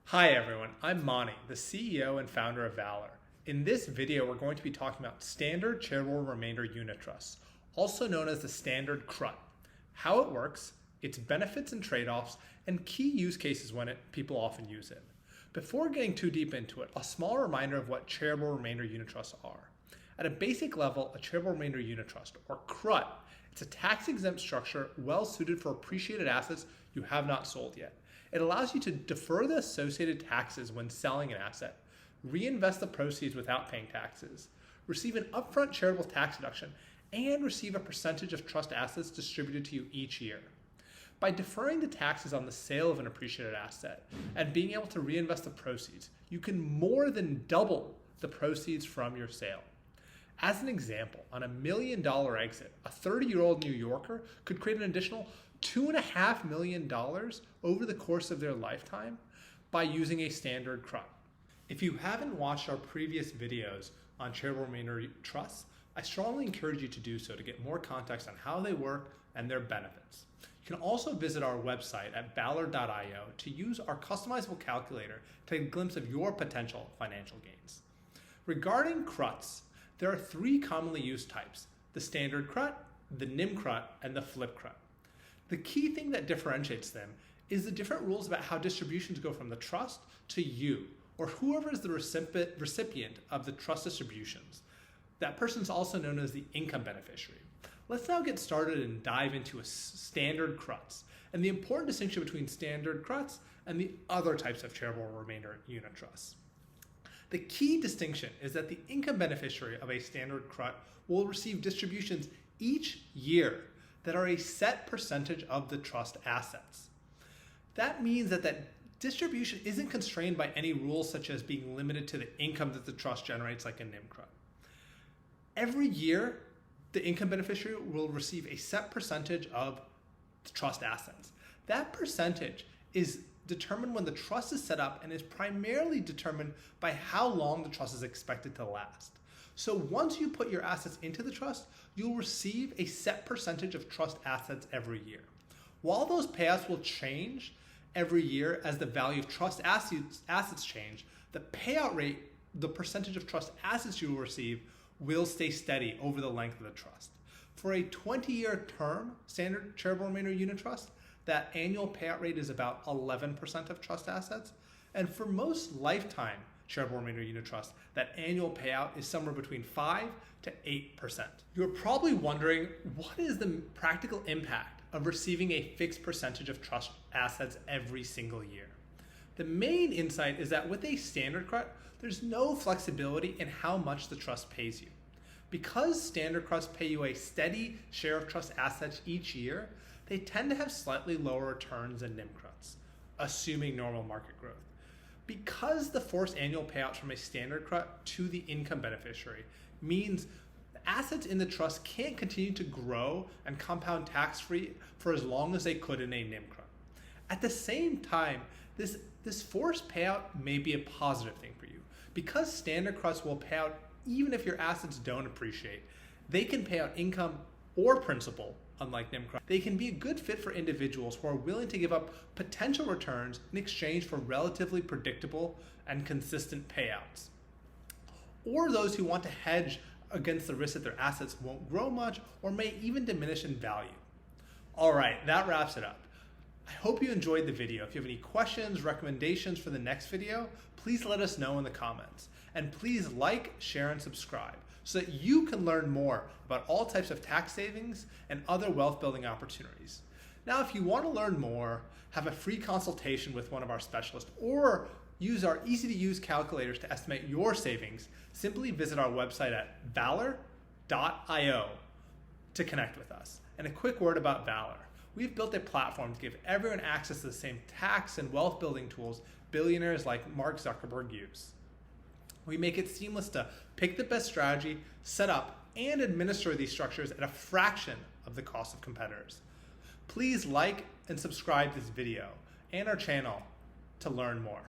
Hi everyone, I'm Monty, the CEO and founder of Valur. In this video, we're going to be talking about Standard Charitable Remainder Unitrusts, also known as the Standard CRUT, how it works, its benefits and trade-offs, and key use cases when people often use it. Before getting too deep into it, a small reminder of what Charitable Remainder Unitrusts are. At a basic level, a Charitable Remainder Unitrust, or CRUT, it's a tax-exempt structure well suited for appreciated assets you have not sold yet. It allows you to defer the associated taxes when selling an asset, reinvest the proceeds without paying taxes, receive an upfront charitable tax deduction, and receive a percentage of trust assets distributed to you each year. By deferring the taxes on the sale of an appreciated asset and being able to reinvest the proceeds, you can more than double the proceeds from your sale. As an example, on a $1 million exit, a 30-year-old New Yorker could create an additional $2.5 million over the course of their lifetime by using a standard CRUT. If you haven't watched our previous videos on Charitable Remainder Trusts, I strongly encourage you to do so to get more context on how they work and their benefits. You can also visit our website at valur.io to use our customizable calculator to take a glimpse of your potential financial gains. Regarding CRUTs, there are three commonly used types: the standard CRUT, the NIMCRUT, and the flip CRUT. The key thing that differentiates them is the different rules about how distributions go from the trust to you, or whoever is the recipient of the trust distributions. That person is also known as the income beneficiary. Let's now get started and dive into standard CRUTs and the important distinction between standard CRUTs and the other types of charitable remainder unit trusts. The key distinction is that the income beneficiary of a standard CRUT will receive distributions each year that are a set percentage of the trust assets. That means that distribution isn't constrained by any rules such as being limited to the income that the trust generates, like a NIMCRUT. Every year, the income beneficiary will receive a set percentage of the trust assets. That percentage is determined when the trust is set up and is primarily determined by how long the trust is expected to last. So once you put your assets into the trust, you'll receive a set percentage of trust assets every year. While those payouts will change every year as the value of trust assets change, the payout rate, the percentage of trust assets you will receive, will stay steady over the length of the trust. For a 20-year term standard charitable remainder unit trust, that annual payout rate is about 11% of trust assets. And for most lifetime charitable remainder unit trusts, that annual payout is somewhere between 5 to 8%. You're probably wondering, what is the practical impact of receiving a fixed percentage of trust assets every single year? The main insight is that with a standard CRUT, there's no flexibility in how much the trust pays you. Because standard CRUTs pay you a steady share of trust assets each year, they tend to have slightly lower returns than NIMCRUTs, assuming normal market growth. Because the forced annual payouts from a standard CRUT to the income beneficiary means the assets in the trust can't continue to grow and compound tax-free for as long as they could in a NIMCRUT. At the same time, this forced payout may be a positive thing for you. Because standard CRUTs will pay out even if your assets don't appreciate, they can pay out income or principal. Unlike NIMCRUT, they can be a good fit for individuals who are willing to give up potential returns in exchange for relatively predictable and consistent payouts, or those who want to hedge against the risk that their assets won't grow much or may even diminish in value. All right, that wraps it up. I hope you enjoyed the video. If you have any questions, recommendations for the next video, please let us know in the comments. And please like, share, and subscribe so that you can learn more about all types of tax savings and other wealth building opportunities. Now, if you want to learn more, have a free consultation with one of our specialists, or use our easy-to-use calculators to estimate your savings, simply visit our website at valur.io to connect with us. And a quick word about Valur. We've built a platform to give everyone access to the same tax and wealth building tools billionaires like Mark Zuckerberg use. We make it seamless to pick the best strategy, set up, and administer these structures at a fraction of the cost of competitors. Please like and subscribe to this video and our channel to learn more.